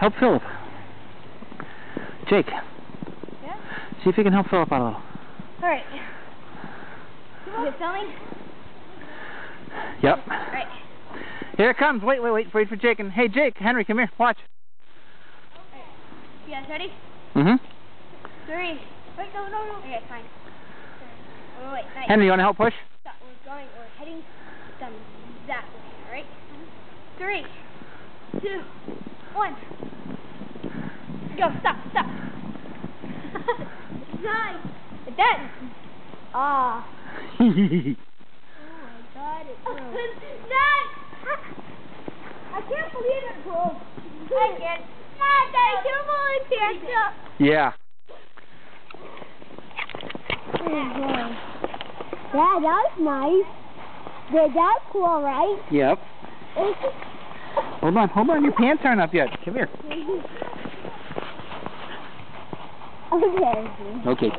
Help Philip. Jake. Yeah? See if you can help Philip out a little. Alright. Is it filming? Yep. Alright. Here it comes. Wait for Jake. And hey, Jake, Henry, come here. Watch. Okay. You guys ready? Mm-hmm. 3. Wait, no. Okay, fine. Wait, nice. Henry, you want to help push? Stop. We're heading down that way, alright? 3, 2, 1. Go, stop. Nice. It did. Ah. Oh my god, it broke. Nice. I can't believe it broke. I can't. I can't believe it. Yeah. Yeah, that was nice. That was cool, right? Yep. Hold on. Your pants aren't up yet. Come here. Okay. Okay.